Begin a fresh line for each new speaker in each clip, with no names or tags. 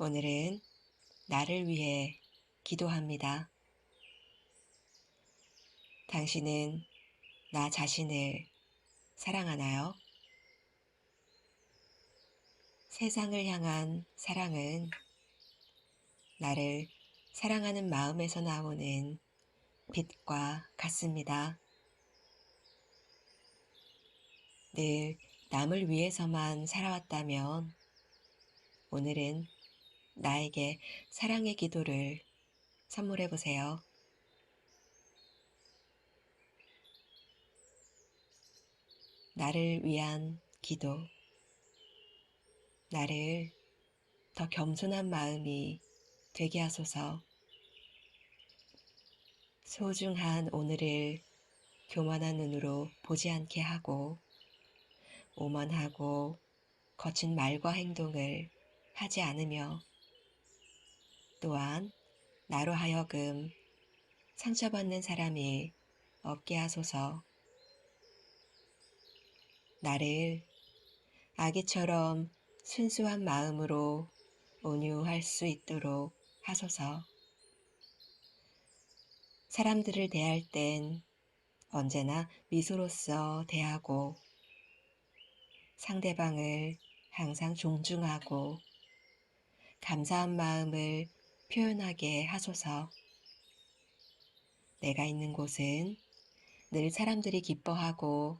오늘은 나를 위해 기도합니다. 당신은 나 자신을 사랑하나요? 세상을 향한 사랑은 나를 사랑하는 마음에서 나오는 빛과 같습니다. 늘 남을 위해서만 살아왔다면 오늘은 나에게 사랑의 기도를 선물해 보세요. 나를 위한 기도. 나를 더 겸손한 마음이 되게 하소서. 소중한 오늘을 교만한 눈으로 보지 않게 하고 오만하고 거친 말과 행동을 하지 않으며 또한 나로 하여금 상처받는 사람이 없게 하소서. 나를 아기처럼 순수한 마음으로 온유할 수 있도록 하소서. 사람들을 대할 땐 언제나 미소로써 대하고 상대방을 항상 존중하고 감사한 마음을 표현하게 하소서. 내가 있는 곳은 늘 사람들이 기뻐하고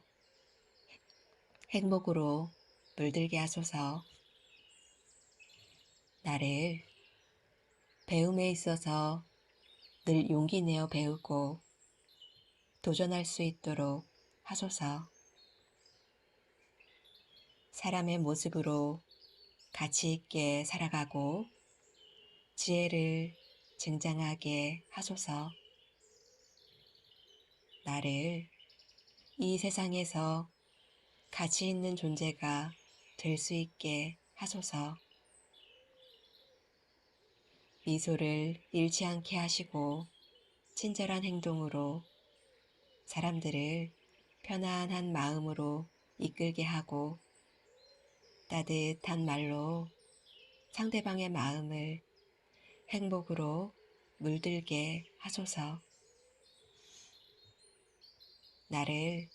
행복으로 물들게 하소서. 나를 배움에 있어서 늘 용기 내어 배우고 도전할 수 있도록 하소서. 사람의 모습으로 가치 있게 살아가고 지혜를 증장하게 하소서. 나를 이 세상에서 가치 있는 존재가 될 수 있게 하소서. 미소를 잃지 않게 하시고 친절한 행동으로 사람들을 편안한 마음으로 이끌게 하고 따뜻한 말로 상대방의 마음을 행복으로 물들게 하소서. 나를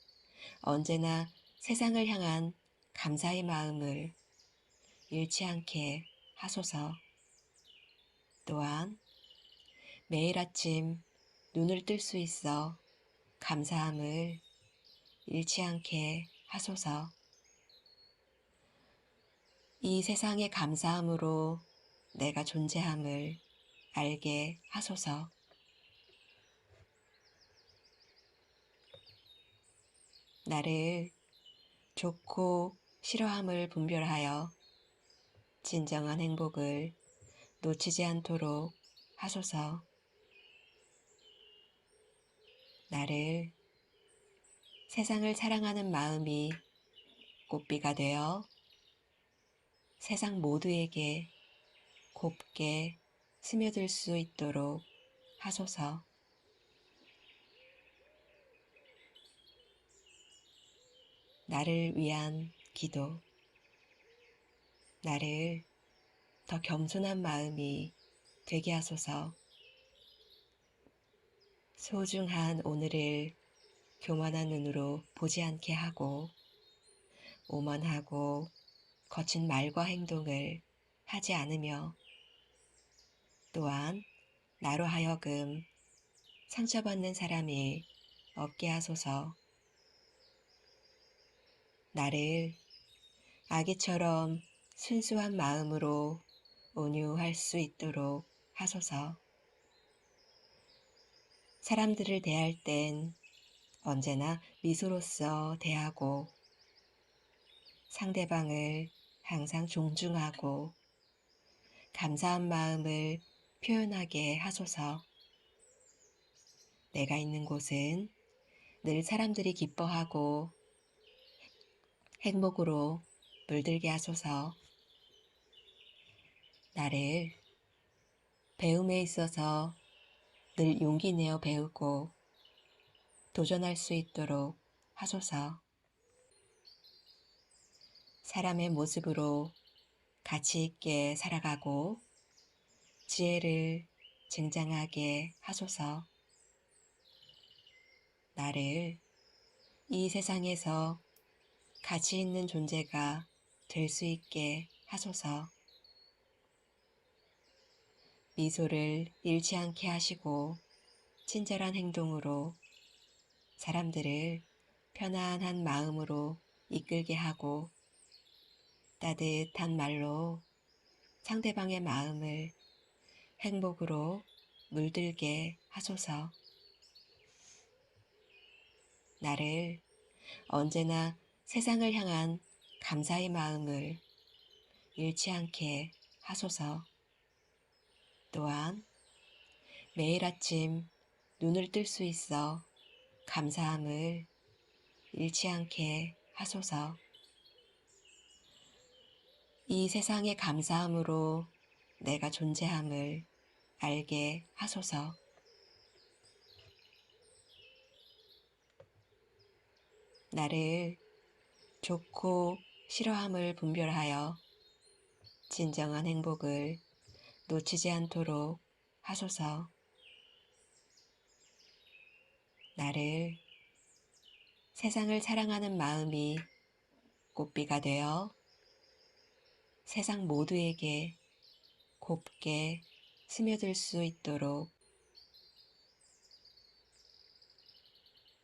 언제나 세상을 향한 감사의 마음을 잃지 않게 하소서. 또한 매일 아침 눈을 뜰 수 있어 감사함을 잃지 않게 하소서. 이 세상의 감사함으로 내가 존재함을 알게 하소서. 나를 좋고 싫어함을 분별하여 진정한 행복을 놓치지 않도록 하소서. 나를 세상을 사랑하는 마음이 꽃비가 되어 세상 모두에게 곱게 스며들 수 있도록 하소서. 나를 위한 기도. 나를 더 겸손한 마음이 되게 하소서. 소중한 오늘을 교만한 눈으로 보지 않게 하고 오만하고 거친 말과 행동을 하지 않으며 또한 나로 하여금 상처받는 사람이 없게 하소서. 나를 아기처럼 순수한 마음으로 온유할 수 있도록 하소서. 사람들을 대할 땐 언제나 미소로써 대하고 상대방을 항상 존중하고 감사한 마음을 표현하게 하소서. 내가 있는 곳은 늘 사람들이 기뻐하고 행복으로 물들게 하소서. 나를 배움에 있어서 늘 용기 내어 배우고 도전할 수 있도록 하소서. 사람의 모습으로 가치 있게 살아가고 지혜를 증장하게 하소서. 나를 이 세상에서 가치 있는 존재가 될 수 있게 하소서. 미소를 잃지 않게 하시고 친절한 행동으로 사람들을 편안한 마음으로 이끌게 하고 따뜻한 말로 상대방의 마음을 행복으로 물들게 하소서. 나를 언제나 세상을 향한 감사의 마음을 잃지 않게 하소서. 또한 매일 아침 눈을 뜰 수 있어 감사함을 잃지 않게 하소서. 이 세상의 감사함으로 내가 존재함을 알게 하소서. 나를 좋고 싫어함을 분별하여 진정한 행복을 놓치지 않도록 하소서. 나를 세상을 사랑하는 마음이 꽃비가 되어 세상 모두에게 곱게 스며들 수 있도록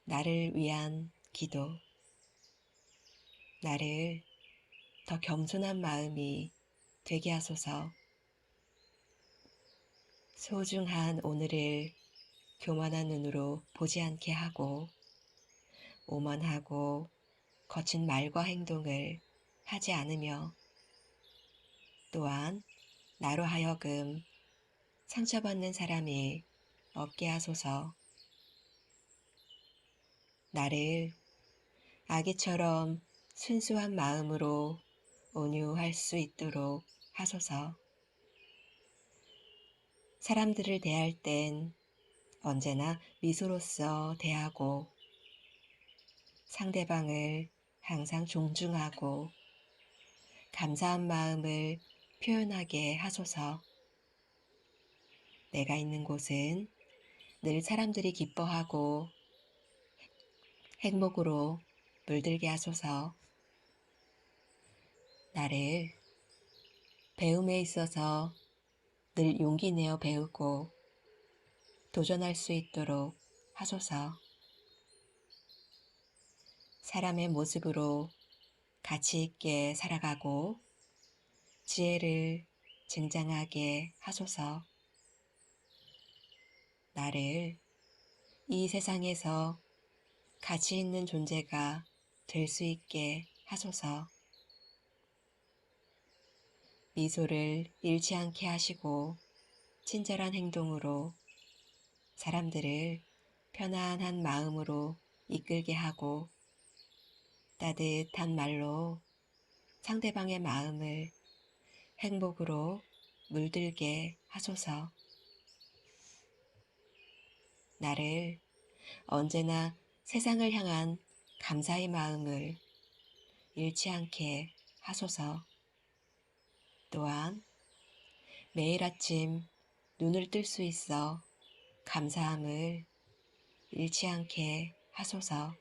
나를 위한 기도, 나를 더 겸손한 마음이 되게 하소서. 소중한 오늘을 교만한 눈으로 보지 않게 하고 오만하고 거친 말과 행동을 하지 않으며 또한 나로 하여금 상처받는 사람이 없게 하소서. 나를 아기처럼 순수한 마음으로 온유할 수 있도록 하소서. 사람들을 대할 땐 언제나 미소로써 대하고 상대방을 항상 존중하고 감사한 마음을 표현하게 하소서. 내가 있는 곳은 늘 사람들이 기뻐하고 행복으로 물들게 하소서. 나를 배움에 있어서 늘 용기 내어 배우고 도전할 수 있도록 하소서. 사람의 모습으로 가치 있게 살아가고 지혜를 증장하게 하소서. 나를 이 세상에서 가치 있는 존재가 될 수 있게 하소서. 미소를 잃지 않게 하시고 친절한 행동으로 사람들을 편안한 마음으로 이끌게 하고 따뜻한 말로 상대방의 마음을 행복으로 물들게 하소서. 나를 언제나 세상을 향한 감사의 마음을 잃지 않게 하소서. 또한 매일 아침 눈을 뜰 수 있어 감사함을 잃지 않게 하소서.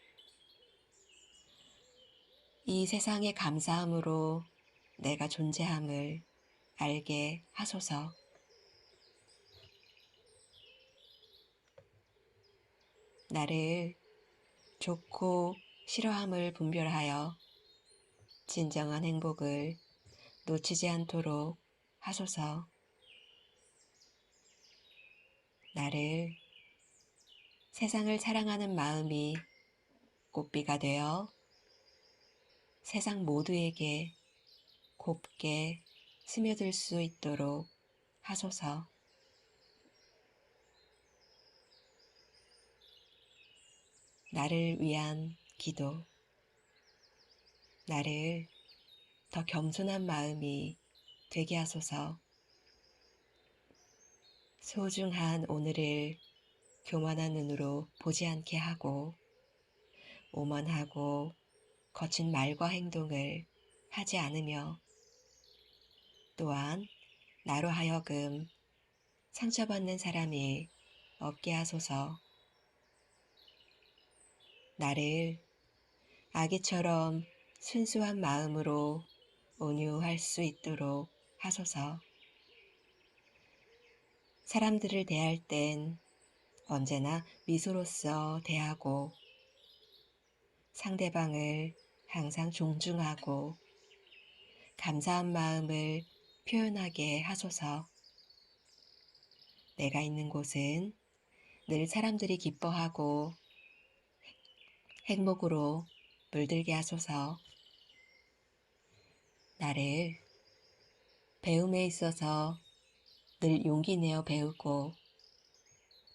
이 세상의 감사함으로 내가 존재함을 알게 하소서. 나를 좋고 싫어함을 분별하여 진정한 행복을 놓치지 않도록 하소서. 나를 세상을 사랑하는 마음이 꽃비가 되어 세상 모두에게 곱게 스며들 수 있도록 하소서. 나를 위한 기도, 나를 더 겸손한 마음이 되게 하소서. 소중한 오늘을 교만한 눈으로 보지 않게 하고 오만하고 거친 말과 행동을 하지 않으며 또한 나로 하여금 상처받는 사람이 없게 하소서. 나를 아기처럼 순수한 마음으로 온유할 수 있도록 하소서. 사람들을 대할 땐 언제나 미소로써 대하고 상대방을 항상 존중하고 감사한 마음을 표현하게 하소서. 내가 있는 곳은 늘 사람들이 기뻐하고 행복으로 물들게 하소서. 나를 배움에 있어서 늘 용기 내어 배우고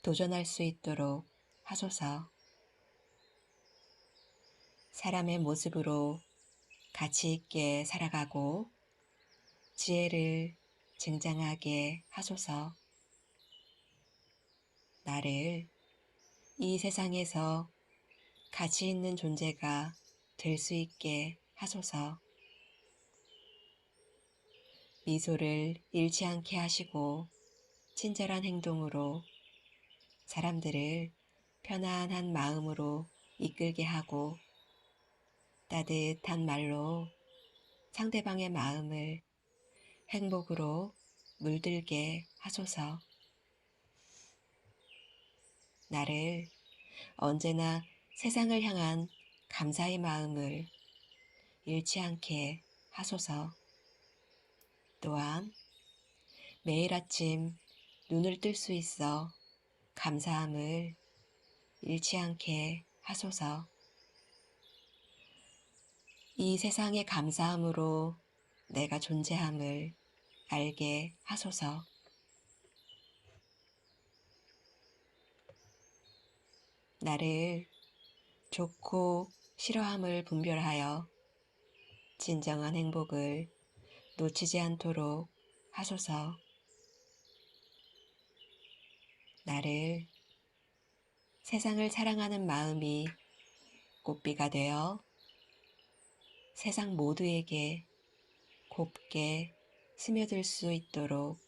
도전할 수 있도록 하소서. 사람의 모습으로 가치 있게 살아가고 지혜를 증장하게 하소서. 나를 이 세상에서 가치 있는 존재가 될 수 있게 하소서. 미소를 잃지 않게 하시고 친절한 행동으로 사람들을 편안한 마음으로 이끌게 하고 따뜻한 말로 상대방의 마음을 행복으로 물들게 하소서. 나를 언제나 세상을 향한 감사의 마음을 잃지 않게 하소서. 또한 매일 아침 눈을 뜰 수 있어 감사함을 잃지 않게 하소서. 이 세상의 감사함으로 내가 존재함을 알게 하소서. 나를 좋고 싫어함을 분별하여 진정한 행복을 놓치지 않도록 하소서. 나를 세상을 사랑하는 마음이 꽃비가 되어 세상 모두에게 곱게 스며들 수 있도록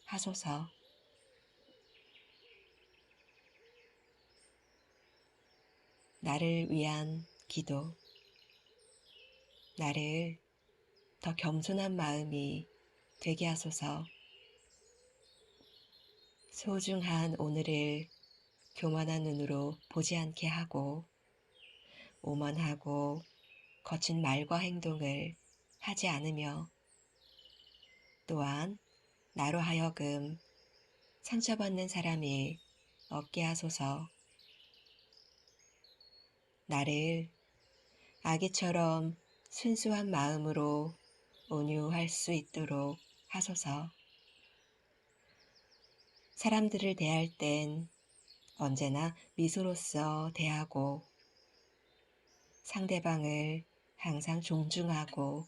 하소서. 나를 위한 기도. 나를 더 겸손한 마음이 되게 하소서. 소중한 오늘을 교만한 눈으로 보지 않게 하고 오만하고 거친 말과 행동을 하지 않으며 또한 나로 하여금 상처받는 사람이 없게 하소서. 나를 아기처럼 순수한 마음으로 온유할 수 있도록 하소서. 사람들을 대할 땐 언제나 미소로써 대하고 상대방을 항상 존중하고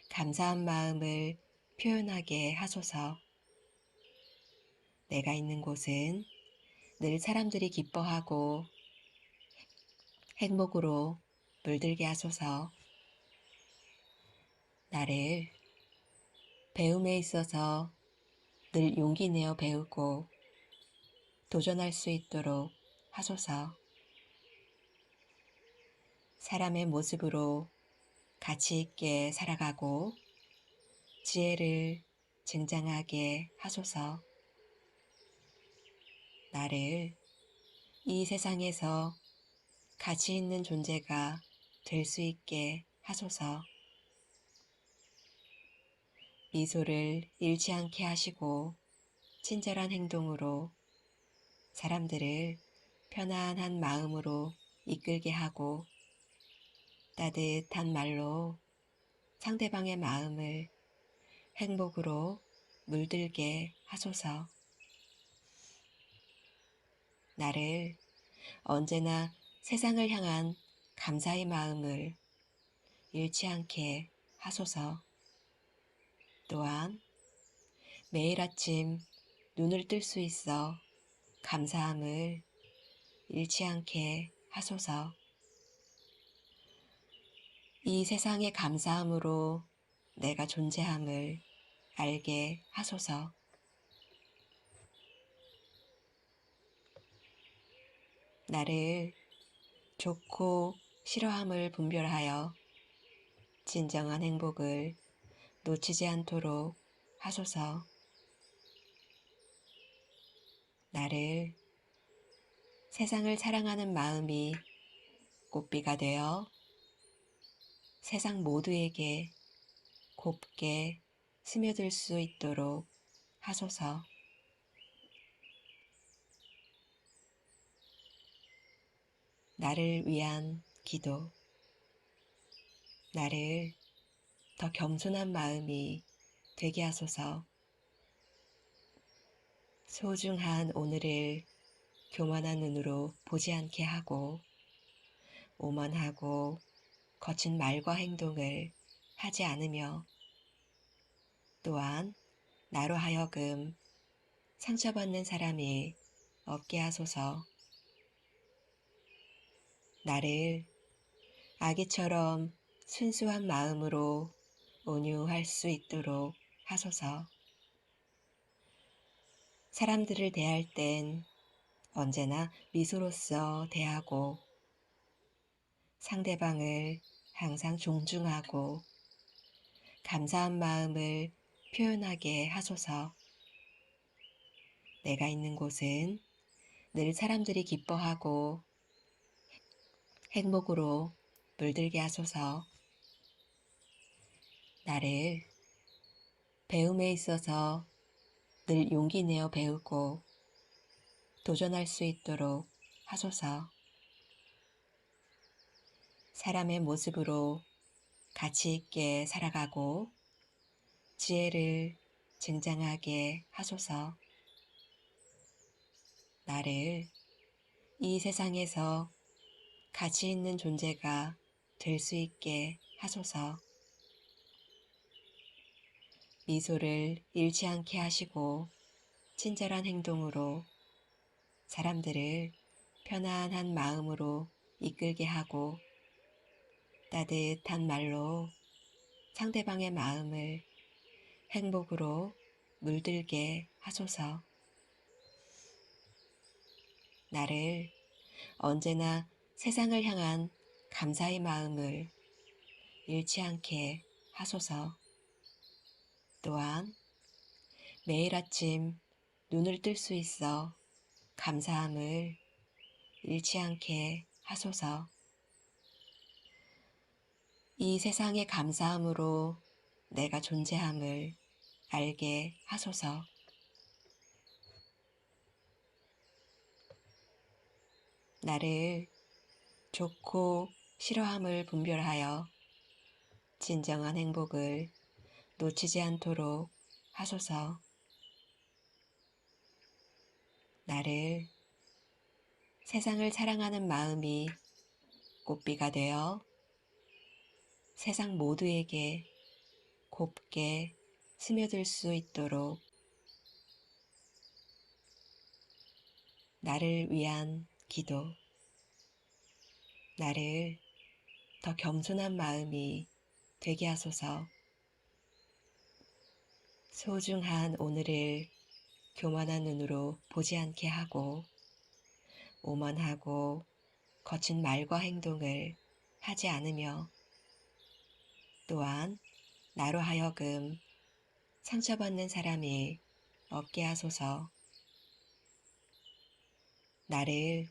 감사한 마음을 표현하게 하소서. 내가 있는 곳은 늘 사람들이 기뻐하고 행복으로 물들게 하소서. 나를 배움에 있어서 늘 용기 내어 배우고 도전할 수 있도록 하소서. 사람의 모습으로 가치 있게 살아가고 지혜를 증장하게 하소서. 나를 이 세상에서 가치 있는 존재가 될 수 있게 하소서. 미소를 잃지 않게 하시고 친절한 행동으로 사람들을 편안한 마음으로 이끌게 하고 따뜻한 말로 상대방의 마음을 행복으로 물들게 하소서. 나를 언제나 세상을 향한 감사의 마음을 잃지 않게 하소서. 또한 매일 아침 눈을 뜰 수 있어 감사함을 잃지 않게 하소서. 이 세상의 감사함으로 내가 존재함을 알게 하소서. 나를 좋고 싫어함을 분별하여 진정한 행복을 놓치지 않도록 하소서. 나를 세상을 사랑하는 마음이 꽃비가 되어 세상 모두에게 곱게 스며들 수 있도록 하소서. 나를 위한 기도. 나를 더 겸손한 마음이 되게 하소서. 소중한 오늘을 교만한 눈으로 보지 않게 하고 오만하고 거친 말과 행동을 하지 않으며 또한 나로 하여금 상처받는 사람이 없게 하소서. 나를 아기처럼 순수한 마음으로 온유할 수 있도록 하소서. 사람들을 대할 땐 언제나 미소로써 대하고 상대방을 항상 존중하고 감사한 마음을 표현하게 하소서. 내가 있는 곳은 늘 사람들이 기뻐하고 행복으로 물들게 하소서. 나를 배움에 있어서 늘 용기 내어 배우고 도전할 수 있도록 하소서. 사람의 모습으로 가치 있게 살아가고 지혜를 증장하게 하소서. 나를 이 세상에서 가치 있는 존재가 될 수 있게 하소서. 미소를 잃지 않게 하시고 친절한 행동으로 사람들을 편안한 마음으로 이끌게 하고 따뜻한 말로 상대방의 마음을 행복으로 물들게 하소서. 나를 언제나 세상을 향한 감사의 마음을 잃지 않게 하소서. 또한 매일 아침 눈을 뜰 수 있어 감사함을 잃지 않게 하소서. 이 세상의 감사함으로 내가 존재함을 알게 하소서. 나를 좋고 싫어함을 분별하여 진정한 행복을 놓치지 않도록 하소서. 나를 세상을 사랑하는 마음이 꽃비가 되어 세상 모두에게 곱게 스며들 수 있도록 나를 위한 기도. 나를 더 겸손한 마음이 되게 하소서. 소중한 오늘을 교만한 눈으로 보지 않게 하고 오만하고 거친 말과 행동을 하지 않으며 또한 나로 하여금 상처받는 사람이 없게 하소서. 나를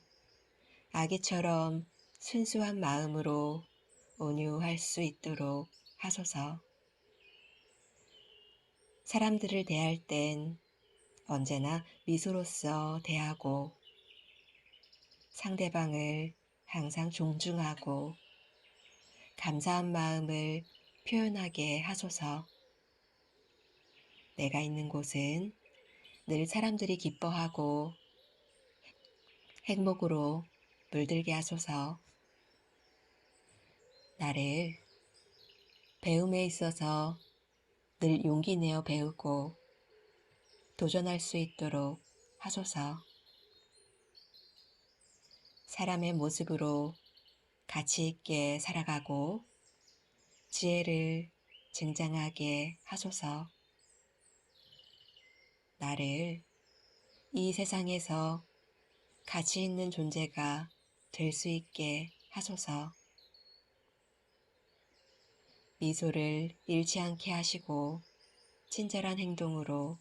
아기처럼 순수한 마음으로 온유할 수 있도록 하소서. 사람들을 대할 땐 언제나 미소로써 대하고 상대방을 항상 존중하고 감사한 마음을 표현하게 하소서. 내가 있는 곳은 늘 사람들이 기뻐하고 행복으로 물들게 하소서. 나를 배움에 있어서 늘 용기 내어 배우고 도전할 수 있도록 하소서. 사람의 모습으로 가치 있게 살아가고 지혜를 증장하게 하소서. 나를 이 세상에서 가치 있는 존재가 될 수 있게 하소서. 미소를 잃지 않게 하시고 친절한 행동으로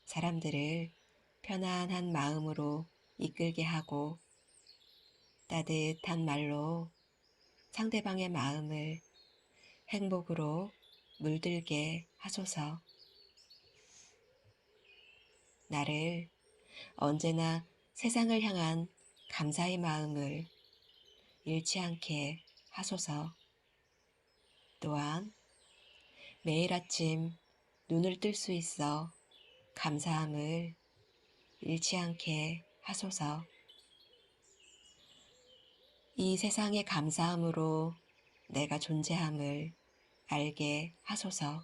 사람들을 편안한 마음으로 이끌게 하고 따뜻한 말로 상대방의 마음을 행복으로 물들게 하소서. 나를 언제나 세상을 향한 감사의 마음을 잃지 않게 하소서. 또한 매일 아침 눈을 뜰 수 있어 감사함을 잃지 않게 하소서. 이 세상의 감사함으로 내가 존재함을 알게 하소서.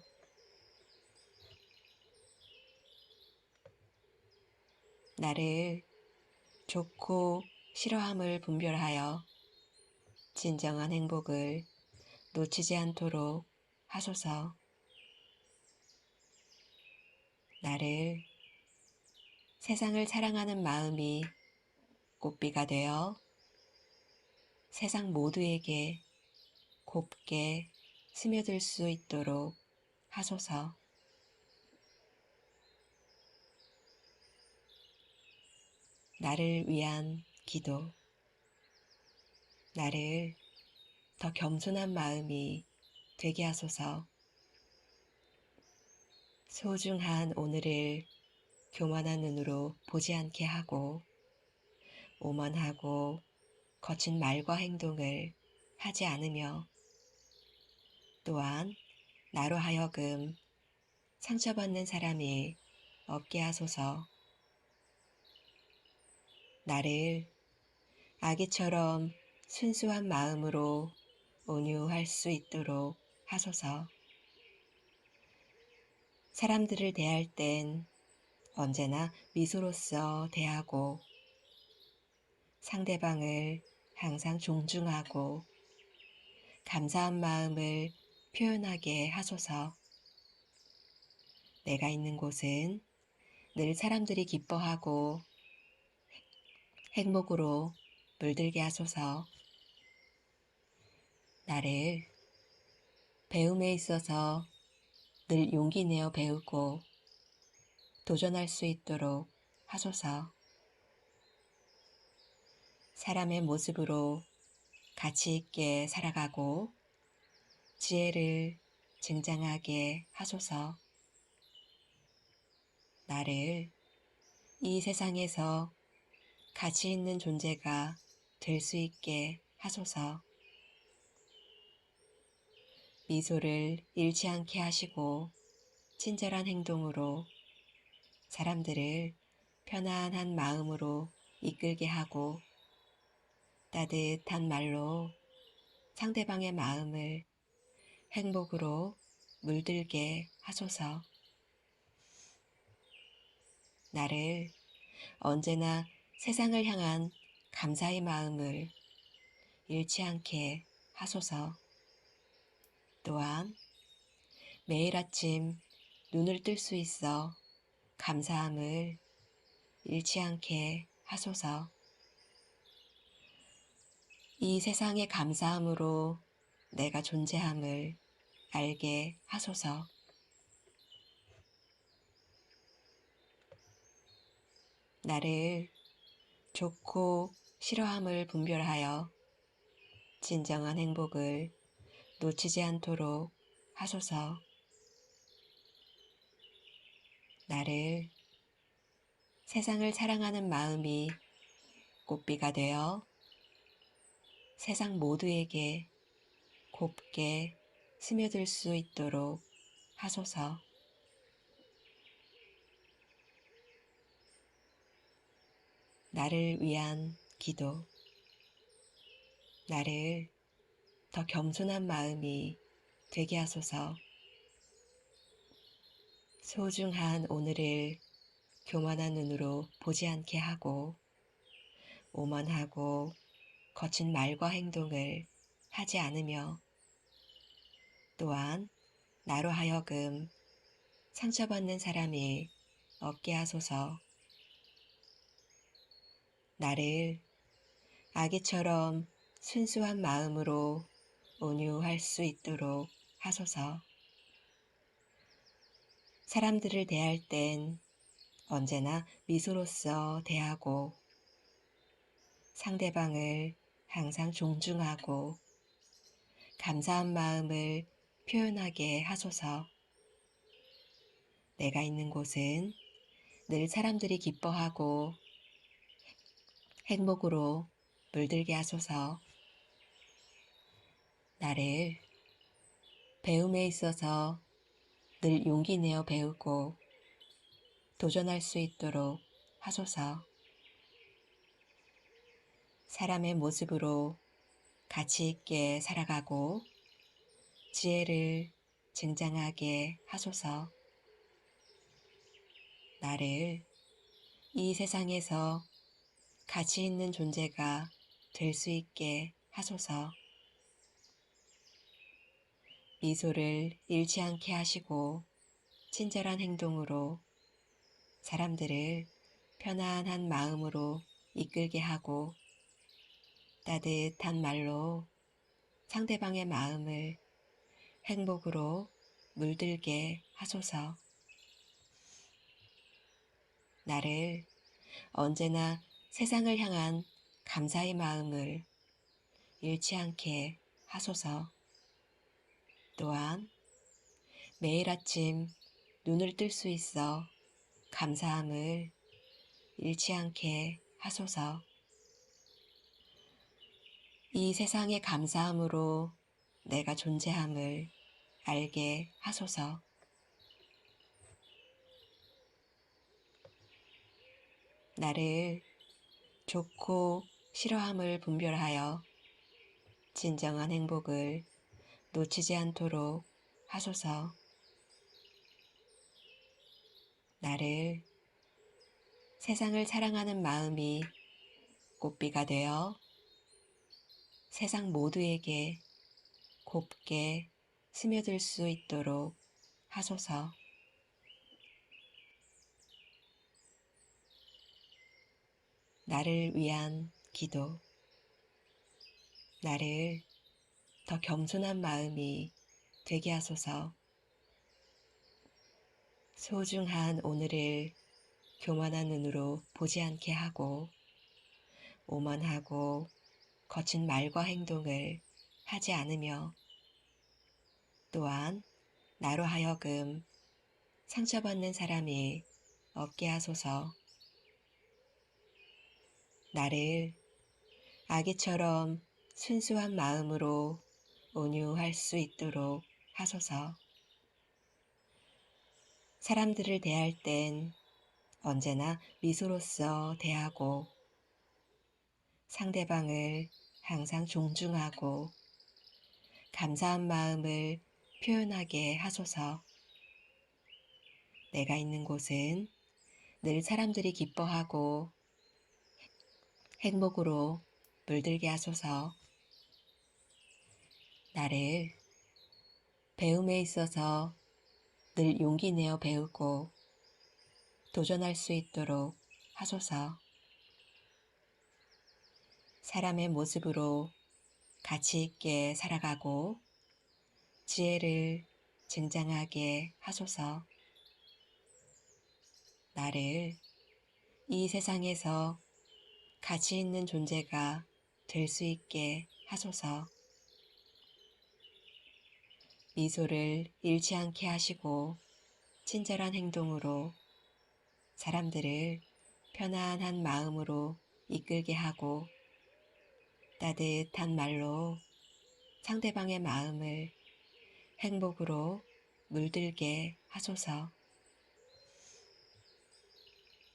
나를 좋고 싫어함을 분별하여 진정한 행복을 놓치지 않도록 하소서. 나를 세상을 사랑하는 마음이 꽃비가 되어 세상 모두에게 곱게 스며들 수 있도록 하소서. 나를 위한 기도. 나를 더 겸손한 마음이 되게 하소서. 소중한 오늘을 교만한 눈으로 보지 않게 하고 오만하고 거친 말과 행동을 하지 않으며 또한 나로 하여금 상처받는 사람이 없게 하소서. 나를 아기처럼 순수한 마음으로 온유할 수 있도록 하소서. 사람들을 대할 땐 언제나 미소로써 대하고 상대방을 항상 존중하고 감사한 마음을 표현하게 하소서. 내가 있는 곳은 늘 사람들이 기뻐하고 행복으로 물들게 하소서. 나를 배움에 있어서 늘 용기 내어 배우고 도전할 수 있도록 하소서. 사람의 모습으로 가치 있게 살아가고 지혜를 증장하게 하소서. 나를 이 세상에서 가치 있는 존재가 될 수 있게 하소서. 미소를 잃지 않게 하시고 친절한 행동으로 사람들을 편안한 마음으로 이끌게 하고 따뜻한 말로 상대방의 마음을 행복으로 물들게 하소서. 나를 언제나 세상을 향한 감사의 마음을 잃지 않게 하소서. 또한 매일 아침 눈을 뜰 수 있어 감사함을 잃지 않게 하소서. 이 세상의 감사함으로 내가 존재함을 알게 하소서. 나를 좋고 싫어함을 분별하여 진정한 행복을 놓치지 않도록 하소서. 나를 세상을 사랑하는 마음이 꽃비가 되어 세상 모두에게 곱게 스며들 수 있도록 하소서. 나를 위한 기도. 나를 더 겸손한 마음이 되게 하소서. 소중한 오늘을 교만한 눈으로 보지 않게 하고 오만하고 거친 말과 행동을 하지 않으며 또한 나로 하여금 상처받는 사람이 없게 하소서. 나를 아기처럼 순수한 마음으로 온유할 수 있도록 하소서. 사람들을 대할 땐 언제나 미소로써 대하고 상대방을 항상 존중하고 감사한 마음을 표현하게 하소서. 내가 있는 곳은 늘 사람들이 기뻐하고 행복으로 물들게 하소서. 나를 배움에 있어서 늘 용기 내어 배우고 도전할 수 있도록 하소서. 사람의 모습으로 가치 있게 살아가고 지혜를 증장하게 하소서. 나를 이 세상에서 가치 있는 존재가 될 수 있게 하소서. 미소를 잃지 않게 하시고 친절한 행동으로 사람들을 편안한 마음으로 이끌게 하고 따뜻한 말로 상대방의 마음을 행복으로 물들게 하소서. 나를 언제나 세상을 향한 감사의 마음을 잃지 않게 하소서. 또한 매일 아침 눈을 뜰 수 있어 감사함을 잃지 않게 하소서. 이 세상의 감사함으로 내가 존재함을 알게 하소서. 나를 좋고 싫어함을 분별하여 진정한 행복을 놓치지 않도록 하소서. 나를 세상을 사랑하는 마음이 꽃비가 되어 세상 모두에게 곱게 스며들 수 있도록 하소서. 나를 위한 기도. 나를 더 겸손한 마음이 되게 하소서. 소중한 오늘을 교만한 눈으로 보지 않게 하고 오만하고 거친 말과 행동을 하지 않으며 또한 나로 하여금 상처받는 사람이 없게 하소서. 나를 아기처럼 순수한 마음으로 온유할 수 있도록 하소서. 사람들을 대할 땐 언제나 미소로써 대하고 상대방을 항상 존중하고 감사한 마음을 표현하게 하소서. 내가 있는 곳은 늘 사람들이 기뻐하고 행복으로 물들게 하소서. 나를 배움에 있어서 늘 용기 내어 배우고 도전할 수 있도록 하소서. 사람의 모습으로 가치 있게 살아가고 지혜를 증장하게 하소서. 나를 이 세상에서 가치 있는 존재가 될 수 있게 하소서. 미소를 잃지 않게 하시고 친절한 행동으로 사람들을 편안한 마음으로 이끌게 하고 따뜻한 말로 상대방의 마음을 행복으로 물들게 하소서.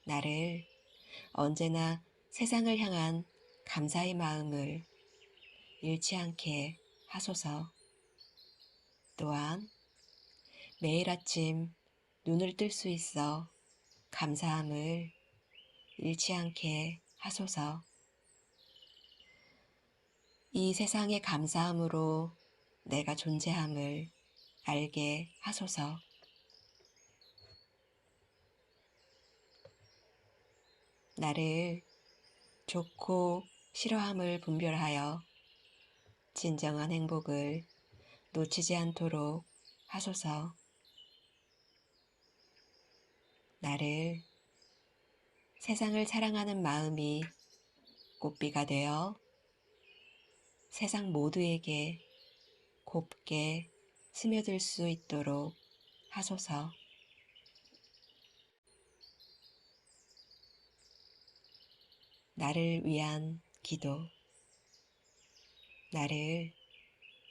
나를 언제나 세상을 향한 감사의 마음을 잃지 않게 하소서. 또한 매일 아침 눈을 뜰 수 있어 감사함을 잃지 않게 하소서. 이 세상의 감사함으로 내가 존재함을 알게 하소서. 나를 좋고 싫어함을 분별하여 진정한 행복을 놓치지 않도록 하소서. 나를 세상을 사랑하는 마음이 꽃비가 되어 세상 모두에게 곱게 스며들 수 있도록 하소서. 나를 위한 기도. 나를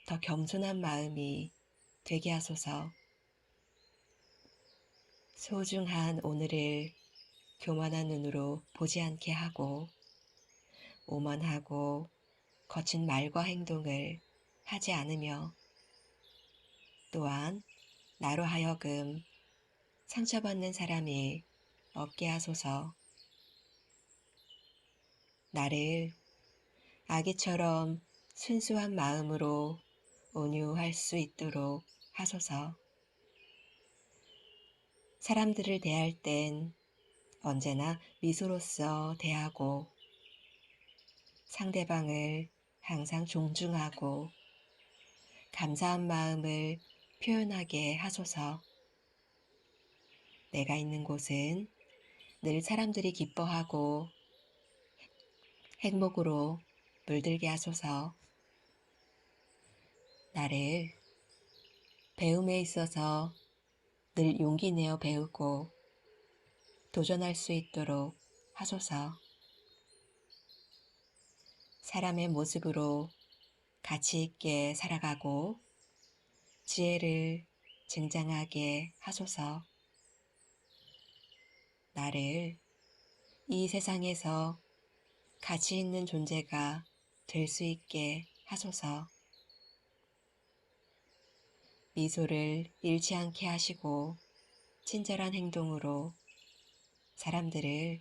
더 겸손한 마음이 되게 하소서. 소중한 오늘을 교만한 눈으로 보지 않게 하고 오만하고 거친 말과 행동을 하지 않으며 또한 나로 하여금 상처받는 사람이 없게 하소서. 나를 아기처럼 순수한 마음으로 온유할 수 있도록 하소서. 사람들을 대할 땐 언제나 미소로써 대하고 상대방을 항상 존중하고 감사한 마음을 표현하게 하소서. 내가 있는 곳은 늘 사람들이 기뻐하고 행복으로 물들게 하소서. 나를 배움에 있어서 늘 용기 내어 배우고 도전할 수 있도록 하소서. 사람의 모습으로 가치 있게 살아가고 지혜를 증장하게 하소서. 나를 이 세상에서 가치 있는 존재가 될 수 있게 하소서. 미소를 잃지 않게 하시고 친절한 행동으로 사람들을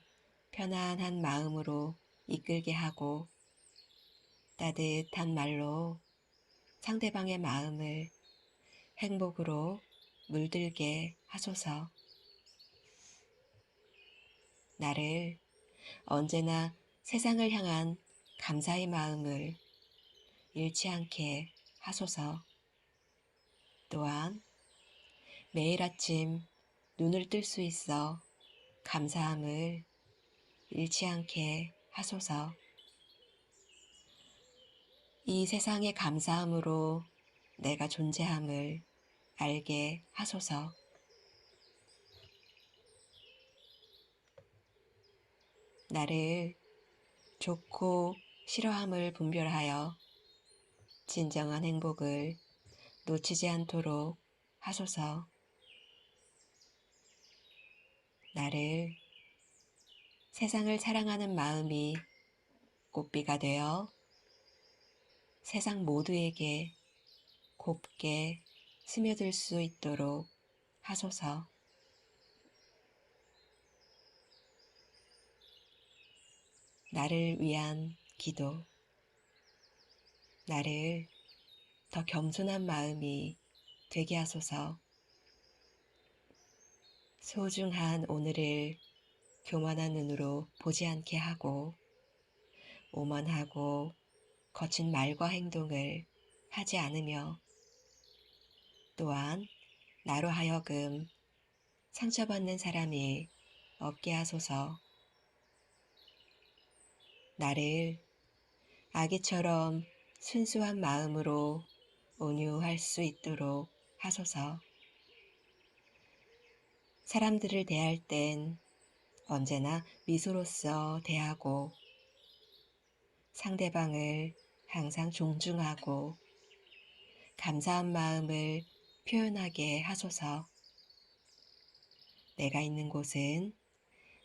편안한 마음으로 이끌게 하고 따뜻한 말로 상대방의 마음을 행복으로 물들게 하소서. 나를 언제나 세상을 향한 감사의 마음을 잃지 않게 하소서. 또한 매일 아침 눈을 뜰 수 있어 감사함을 잃지 않게 하소서. 이 세상의 감사함으로 내가 존재함을 알게 하소서. 나를 좋고 싫어함을 분별하여 진정한 행복을 놓치지 않도록 하소서. 나를 세상을 사랑하는 마음이 꽃비가 되어 세상 모두에게 곱게 스며들 수 있도록 하소서. 나를 위한 기도. 나를 더 겸손한 마음이 되게 하소서. 소중한 오늘을 교만한 눈으로 보지 않게 하고 오만하고 거친 말과 행동을 하지 않으며 또한 나로 하여금 상처받는 사람이 없게 하소서. 나를 아기처럼 순수한 마음으로 온유할 수 있도록 하소서. 사람들을 대할 땐 언제나 미소로써 대하고 상대방을 항상 존중하고 감사한 마음을 표현하게 하소서. 내가 있는 곳은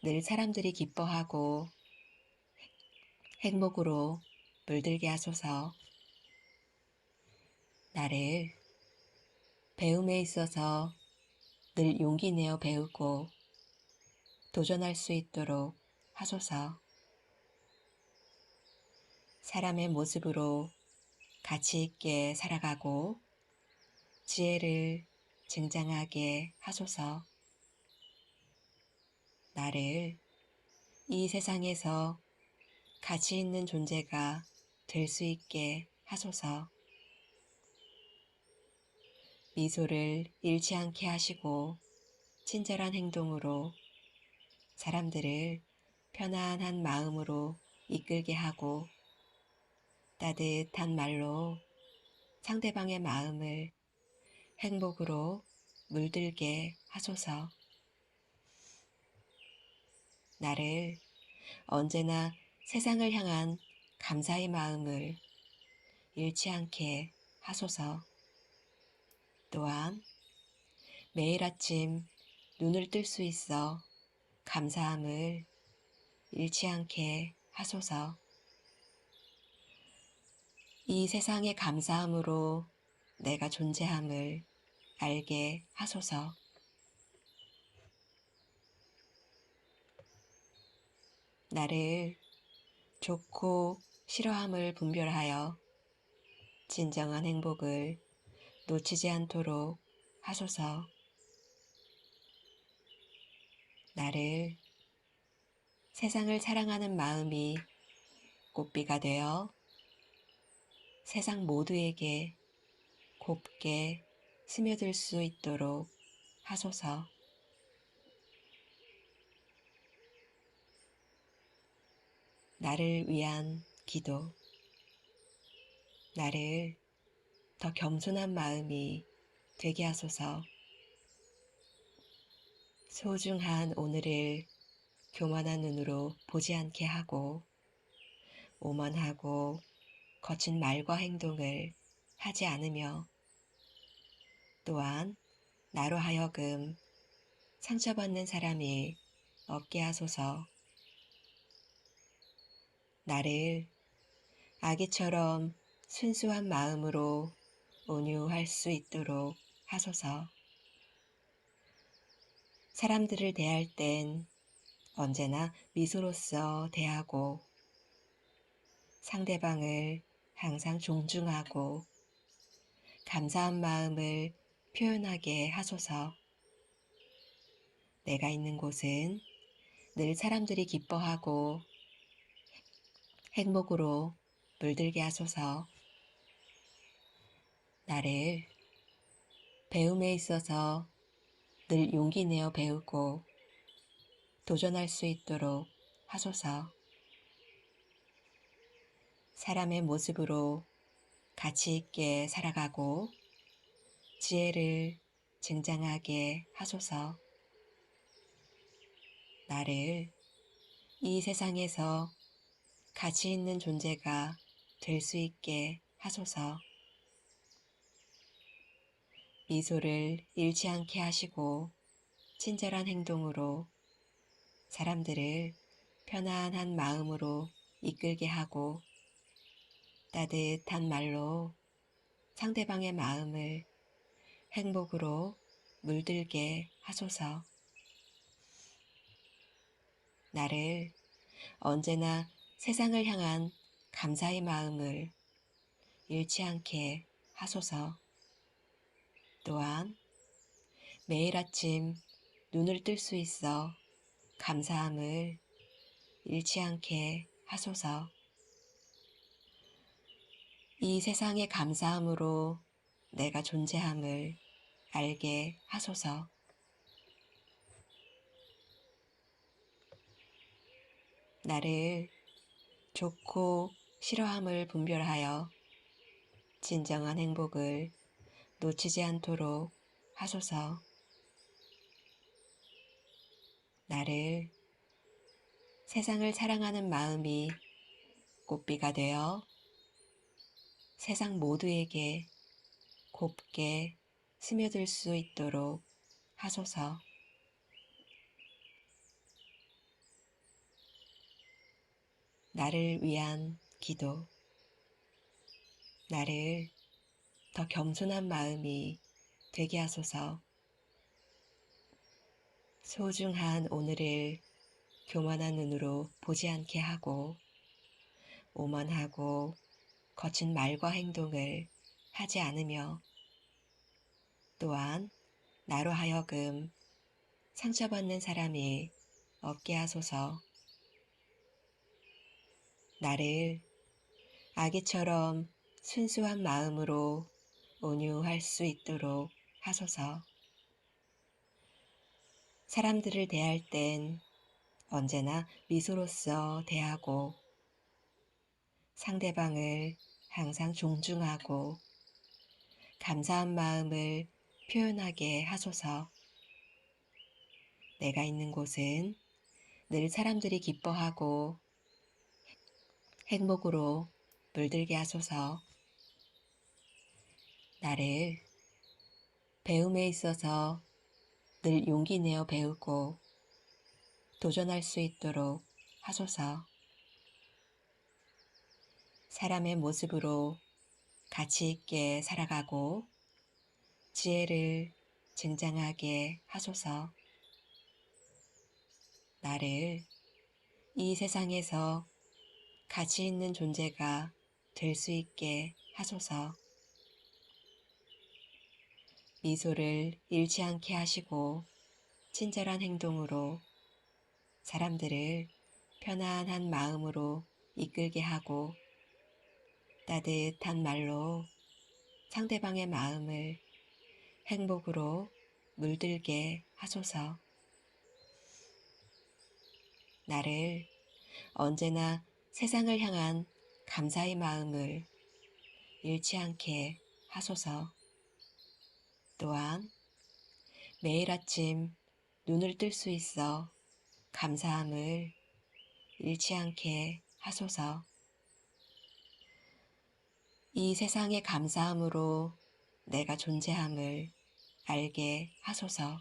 늘 사람들이 기뻐하고 행복으로 물들게 하소서. 나를 배움에 있어서 늘 용기 내어 배우고 도전할 수 있도록 하소서. 사람의 모습으로 가치 있게 살아가고 지혜를 증장하게 하소서. 나를 이 세상에서 가치 있는 존재가 될 수 있게 하소서. 미소를 잃지 않게 하시고 친절한 행동으로 사람들을 편안한 마음으로 이끌게 하고 따뜻한 말로 상대방의 마음을 행복으로 물들게 하소서. 나를 언제나 세상을 향한 감사의 마음을 잃지 않게 하소서. 또한 매일 아침 눈을 뜰 수 있어 감사함을 잃지 않게 하소서. 이 세상의 감사함으로 내가 존재함을 알게 하소서. 나를 좋고 싫어함을 분별하여 진정한 행복을 놓치지 않도록 하소서. 나를 세상을 사랑하는 마음이 꽃비가 되어 세상 모두에게 곱게 스며들 수 있도록 하소서. 나를 위한 기도. 나를 더 겸손한 마음이 되게 하소서. 소중한 오늘을 교만한 눈으로 보지 않게 하고 오만하고 거친 말과 행동을 하지 않으며 또한 나로 하여금 상처받는 사람이 없게 하소서. 나를 아기처럼 순수한 마음으로 온유할 수 있도록 하소서. 사람들을 대할 땐 언제나 미소로써 대하고 상대방을 항상 존중하고 감사한 마음을 표현하게 하소서. 내가 있는 곳은 늘 사람들이 기뻐하고 행복으로 물들게 하소서. 나를 배움에 있어서 늘 용기 내어 배우고 도전할 수 있도록 하소서. 사람의 모습으로 가치 있게 살아가고 지혜를 증장하게 하소서. 나를 이 세상에서 가치 있는 존재가 될 수 있게 하소서. 미소를 잃지 않게 하시고 친절한 행동으로 사람들을 편안한 마음으로 이끌게 하고 따뜻한 말로 상대방의 마음을 행복으로 물들게 하소서. 나를 언제나 세상을 향한 감사의 마음을 잃지 않게 하소서. 또한 매일 아침 눈을 뜰 수 있어 감사함을 잃지 않게 하소서. 이 세상의 감사함으로 내가 존재함을 알게 하소서. 나를 좋고 싫어함을 분별하여 진정한 행복을 놓치지 않도록 하소서. 나를 세상을 사랑하는 마음이 꽃비가 되어 세상 모두에게 곱게 스며들 수 있도록 하소서. 나를 위한 기도. 나를 더 겸손한 마음이 되게 하소서. 소중한 오늘을 교만한 눈으로 보지 않게 하고 오만하고 거친 말과 행동을 하지 않으며 또한 나로 하여금 상처받는 사람이 없게 하소서. 나를 아기처럼 순수한 마음으로 온유할 수 있도록 하소서. 사람들을 대할 땐 언제나 미소로써 대하고 상대방을 항상 존중하고 감사한 마음을 표현하게 하소서. 내가 있는 곳은 늘 사람들이 기뻐하고 행복으로 물들게 하소서. 나를 배움에 있어서 늘 용기 내어 배우고 도전할 수 있도록 하소서. 사람의 모습으로 가치 있게 살아가고 지혜를 증장하게 하소서. 나를 이 세상에서 가치 있는 존재가 될 수 있게 하소서. 미소를 잃지 않게 하시고 친절한 행동으로 사람들을 편안한 마음으로 이끌게 하고 따뜻한 말로 상대방의 마음을 행복으로 물들게 하소서. 나를 언제나 세상을 향한 감사의 마음을 잃지 않게 하소서. 또한 매일 아침 눈을 뜰 수 있어 감사함을 잃지 않게 하소서. 이 세상의 감사함으로 내가 존재함을 알게 하소서.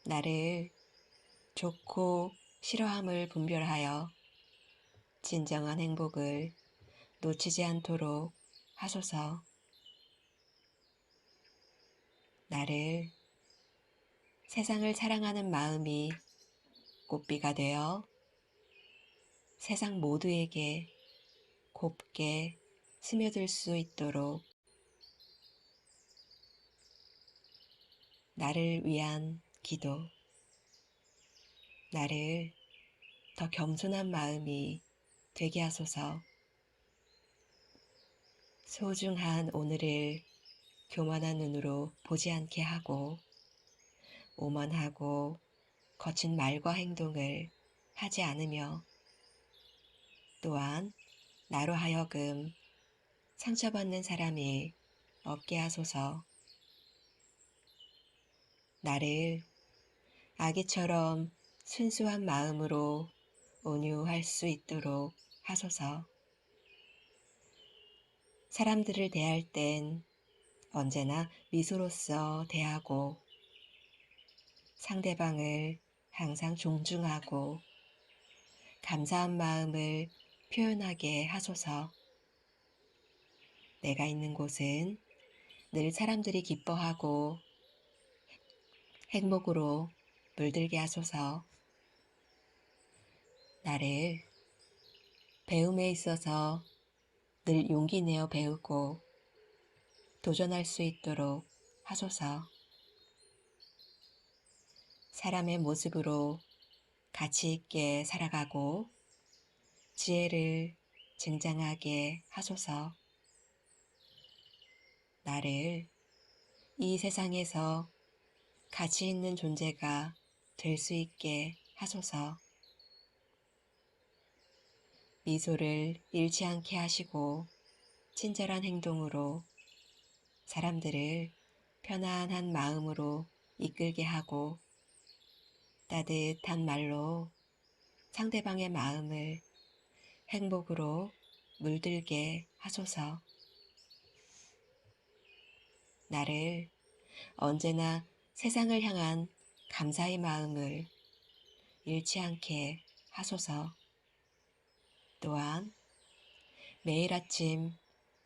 나를 좋고 싫어함을 분별하여 진정한 행복을 놓치지 않도록 하소서. 나를 세상을 사랑하는 마음이 꽃비가 되어 세상 모두에게 곱게 스며들 수 있도록 나를 위한 기도, 나를 더 겸손한 마음이 되게 하소서. 소중한 오늘을 교만한 눈으로 보지 않게 하고 오만하고 거친 말과 행동을 하지 않으며 또한 나로 하여금 상처받는 사람이 없게 하소서. 나를 아기처럼 순수한 마음으로 온유할 수 있도록 하소서. 사람들을 대할 땐 언제나 미소로써 대하고 상대방을 항상 존중하고 감사한 마음을 표현하게 하소서. 내가 있는 곳은 늘 사람들이 기뻐하고 행복으로 물들게 하소서. 나를 배움에 있어서 늘 용기 내어 배우고 도전할 수 있도록 하소서. 사람의 모습으로 가치 있게 살아가고 지혜를 증장하게 하소서. 나를 이 세상에서 가치 있는 존재가 될 수 있게 하소서. 미소를 잃지 않게 하시고 친절한 행동으로 사람들을 편안한 마음으로 이끌게 하고 따뜻한 말로 상대방의 마음을 행복으로 물들게 하소서. 나를 언제나 세상을 향한 감사의 마음을 잃지 않게 하소서. 또한 매일 아침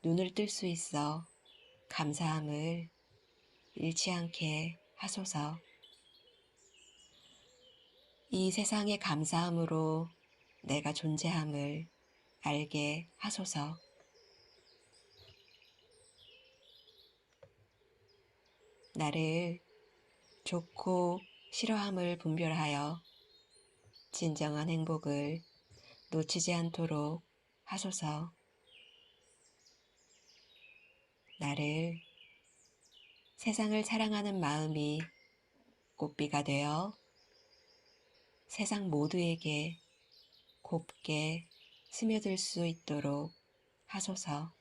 눈을 뜰 수 있어 감사함을 잃지 않게 하소서. 이 세상의 감사함으로 내가 존재함을 알게 하소서. 나를 좋고 싫어함을 분별하여 진정한 행복을 놓치지 않도록 하소서. 나를 세상을 사랑하는 마음이 꽃비가 되어 세상 모두에게 곱게 스며들 수 있도록 하소서.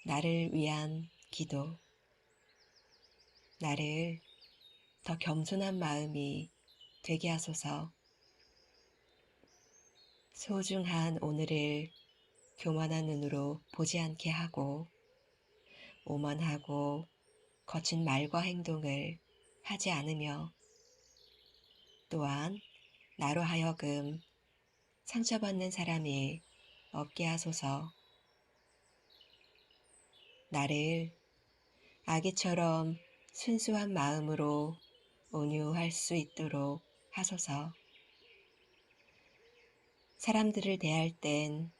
나를 위한 기도. 나를 더 겸손한 마음이 되게 하소서. 소중한 오늘을 교만한 눈으로 보지 않게 하고 오만하고 거친 말과 행동을 하지 않으며 또한 나로 하여금 상처받는 사람이 없게 하소서. 나를 아기처럼 순수한 마음으로 온유할 수 있도록 하소서. 사람들을 대할 땐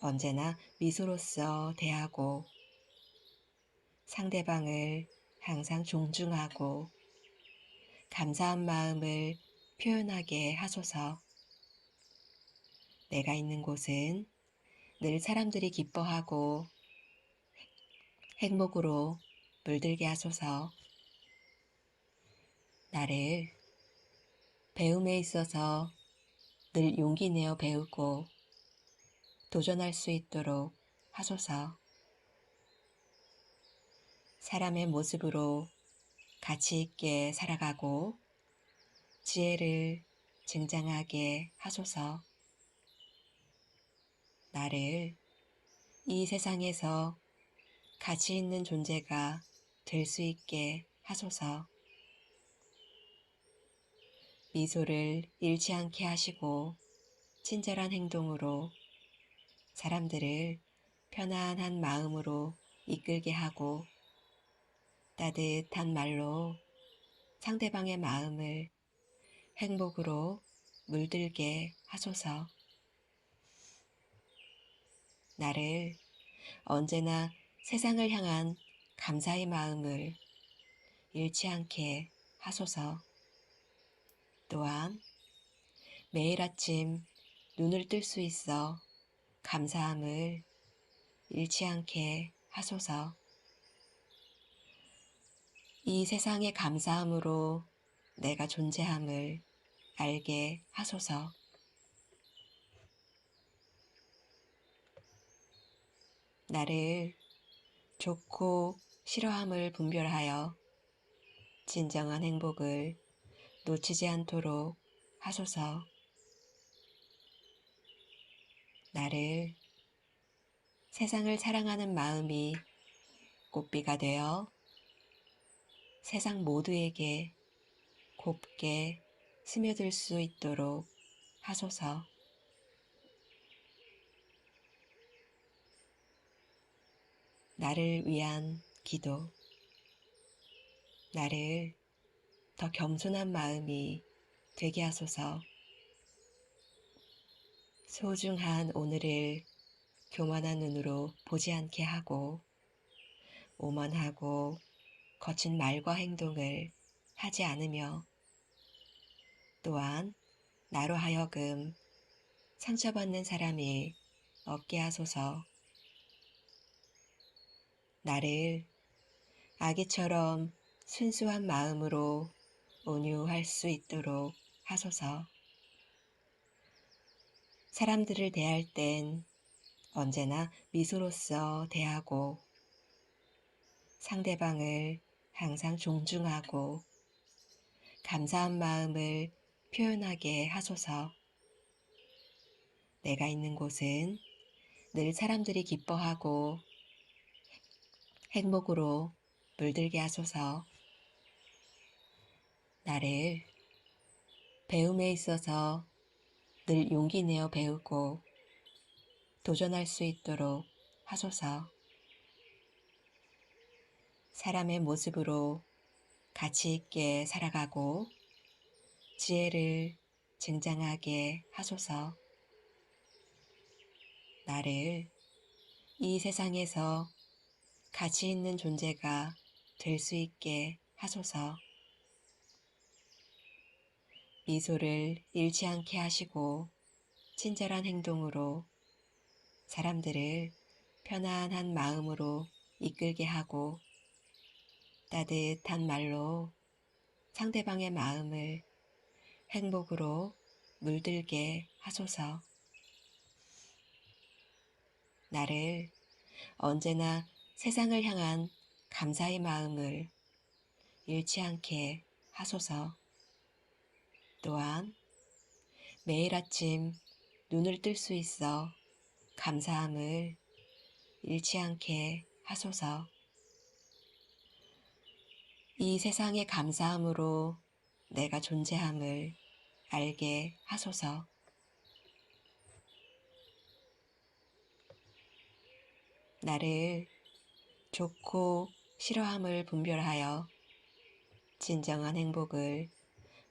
언제나 미소로써 대하고 상대방을 항상 존중하고 감사한 마음을 표현하게 하소서. 내가 있는 곳은 늘 사람들이 기뻐하고 행복으로 물들게 하소서. 나를 배움에 있어서 늘 용기 내어 배우고 도전할 수 있도록 하소서. 사람의 모습으로 가치 있게 살아가고 지혜를 증장하게 하소서. 나를 이 세상에서 가치 있는 존재가 될 수 있게 하소서. 미소를 잃지 않게 하시고 친절한 행동으로 사람들을 편안한 마음으로 이끌게 하고 따뜻한 말로 상대방의 마음을 행복으로 물들게 하소서. 나를 언제나 세상을 향한 감사의 마음을 잃지 않게 하소서. 또한 매일 아침 눈을 뜰 수 있어 감사함을 잃지 않게 하소서. 이 세상의 감사함으로 내가 존재함을 알게 하소서. 나를 좋고 싫어함을 분별하여 진정한 행복을 놓치지 않도록 하소서. 나를 세상을 사랑하는 마음이 꽃비가 되어 세상 모두에게 곱게 스며들 수 있도록 하소서. 나를 위한 기도. 나를 더 겸손한 마음이 되게 하소서. 소중한 오늘을 교만한 눈으로 보지 않게 하고 오만하고 거친 말과 행동을 하지 않으며 또한 나로 하여금 상처받는 사람이 없게 하소서. 나를 아기처럼 순수한 마음으로 온유할 수 있도록 하소서. 사람들을 대할 땐 언제나 미소로써 대하고 상대방을 항상 존중하고 감사한 마음을 표현하게 하소서. 내가 있는 곳은 늘 사람들이 기뻐하고 행복으로 물들게 하소서. 나를 배움에 있어서 늘 용기 내어 배우고 도전할 수 있도록 하소서. 사람의 모습으로 가치 있게 살아가고 지혜를 증장하게 하소서. 나를 이 세상에서 가치 있는 존재가 될 수 있게 하소서. 미소를 잃지 않게 하시고 친절한 행동으로 사람들을 편안한 마음으로 이끌게 하고 따뜻한 말로 상대방의 마음을 행복으로 물들게 하소서. 나를 언제나 세상을 향한 감사의 마음을 잃지 않게 하소서. 또한 매일 아침 눈을 뜰 수 있어 감사함을 잃지 않게 하소서. 이 세상의 감사함으로 내가 존재함을 알게 하소서. 나를 좋고 싫어함을 분별하여 진정한 행복을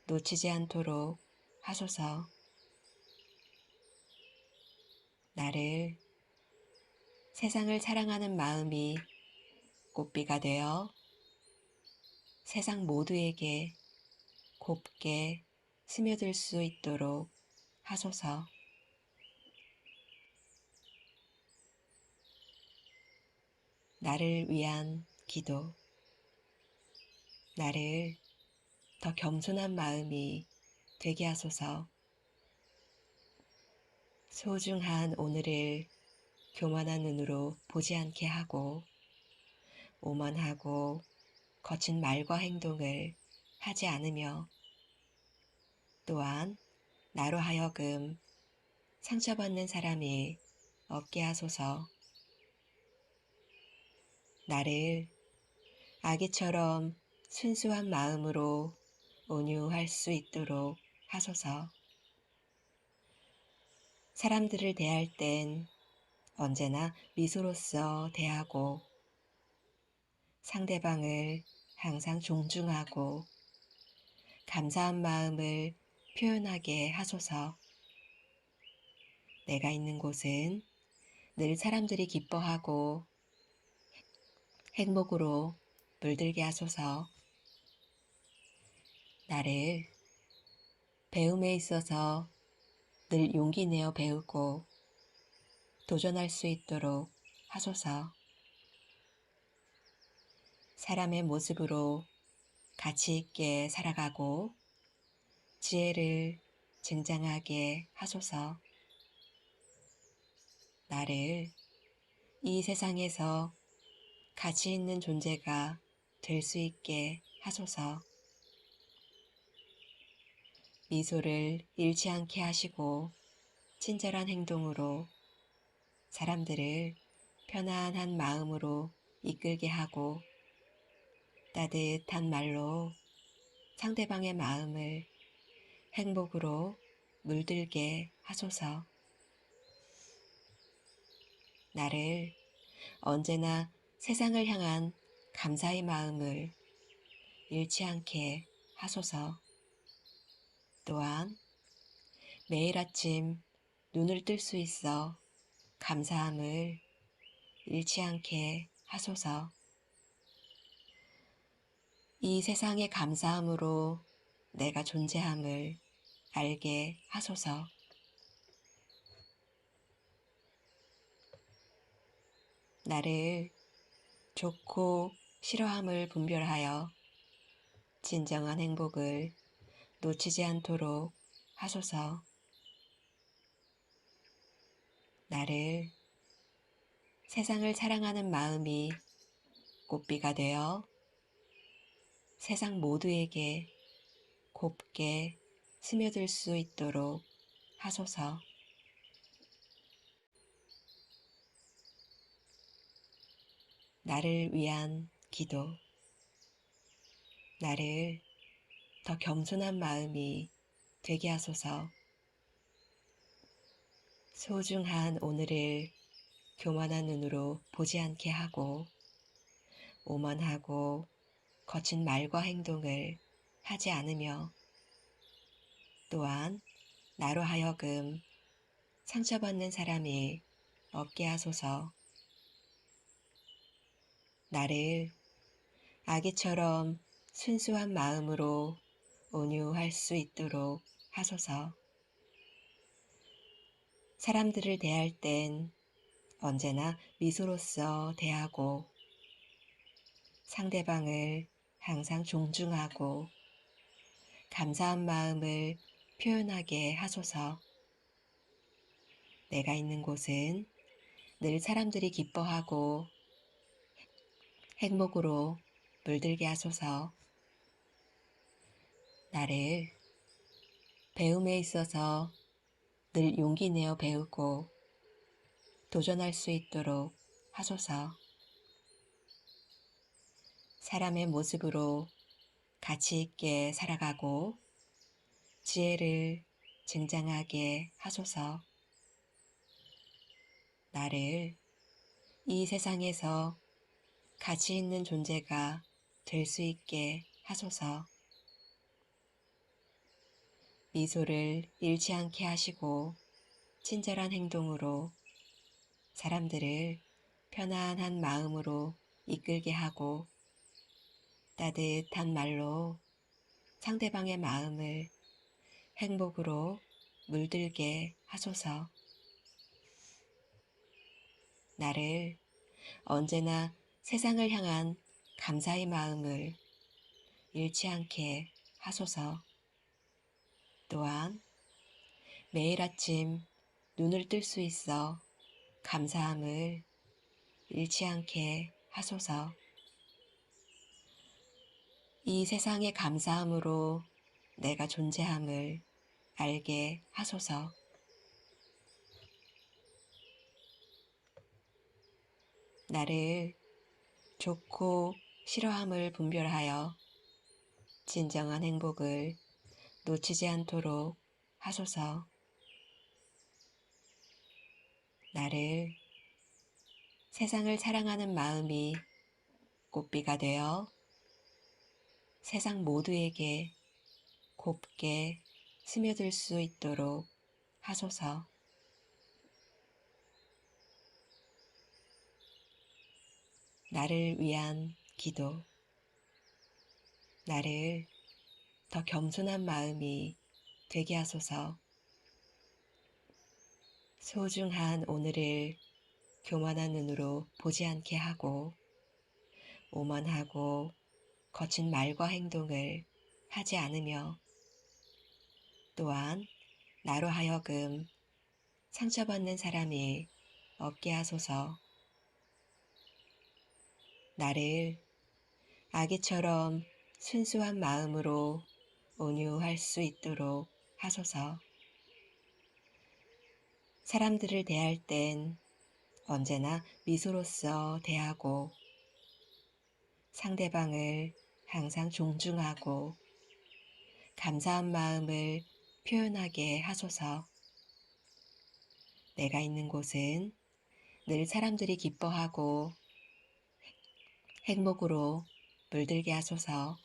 놓치지 않도록 하소서. 나를 세상을 사랑하는 마음이 꽃비가 되어 세상 모두에게 곱게 스며들 수 있도록 하소서. 나를 위한 기도. 나를 더 겸손한 마음이 되게 하소서. 소중한 오늘을 교만한 눈으로 보지 않게 하고 오만하고 거친 말과 행동을 하지 않으며 또한 나로 하여금 상처받는 사람이 없게 하소서. 나를 아기처럼 순수한 마음으로 온유할 수 있도록 하소서. 사람들을 대할 땐 언제나 미소로써 대하고 상대방을 항상 존중하고 감사한 마음을 표현하게 하소서. 내가 있는 곳은 늘 사람들이 기뻐하고 행복으로 물들게 하소서. 나를 배움에 있어서 늘 용기 내어 배우고 도전할 수 있도록 하소서. 사람의 모습으로 가치 있게 살아가고 지혜를 증장하게 하소서. 나를 이 세상에서 가치 있는 존재가 될 수 있게 하소서. 미소를 잃지 않게 하시고 친절한 행동으로 사람들을 편안한 마음으로 이끌게 하고 따뜻한 말로 상대방의 마음을 행복으로 물들게 하소서. 나를 언제나 세상을 향한 감사의 마음을 잃지 않게 하소서. 또한 매일 아침 눈을 뜰 수 있어 감사함을 잃지 않게 하소서. 이 세상의 감사함으로 내가 존재함을 알게 하소서. 나를 좋고 싫어함을 분별하여 진정한 행복을 놓치지 않도록 하소서. 나를 세상을 사랑하는 마음이 꽃비가 되어 세상 모두에게 곱게 스며들 수 있도록 하소서. 나를 위한 기도. 나를 더 겸손한 마음이 되게 하소서. 소중한 오늘을 교만한 눈으로 보지 않게 하고 오만하고 거친 말과 행동을 하지 않으며 또한 나로 하여금 상처받는 사람이 없게 하소서. 나를 아기처럼 순수한 마음으로 온유할 수 있도록 하소서. 사람들을 대할 땐 언제나 미소로써 대하고 상대방을 항상 존중하고 감사한 마음을 표현하게 하소서. 내가 있는 곳은 늘 사람들이 기뻐하고 행복으로 물들게 하소서. 나를 배움에 있어서 늘 용기 내어 배우고 도전할 수 있도록 하소서. 사람의 모습으로 가치 있게 살아가고 지혜를 증장하게 하소서. 나를 이 세상에서 가치 있는 존재가 될 수 있게 하소서. 미소를 잃지 않게 하시고 친절한 행동으로 사람들을 편안한 마음으로 이끌게 하고 따뜻한 말로 상대방의 마음을 행복으로 물들게 하소서. 나를 언제나 세상을 향한 감사의 마음을 잃지 않게 하소서. 또한 매일 아침 눈을 뜰 수 있어 감사함을 잃지 않게 하소서. 이 세상의 감사함으로 내가 존재함을 알게 하소서. 나를 좋고 싫어함을 분별하여 진정한 행복을 놓치지 않도록 하소서. 나를 세상을 사랑하는 마음이 꽃비가 되어 세상 모두에게 곱게 스며들 수 있도록 하소서. 나를 위한 기도. 나를 더 겸손한 마음이 되게 하소서. 소중한 오늘을 교만한 눈으로 보지 않게 하고 오만하고 거친 말과 행동을 하지 않으며 또한 나로 하여금 상처받는 사람이 없게 하소서. 나를 아기처럼 순수한 마음으로 온유할 수 있도록 하소서. 사람들을 대할 땐 언제나 미소로써 대하고 상대방을 항상 존중하고 감사한 마음을 표현하게 하소서. 내가 있는 곳은 늘 사람들이 기뻐하고 행복으로 물들게 하소서.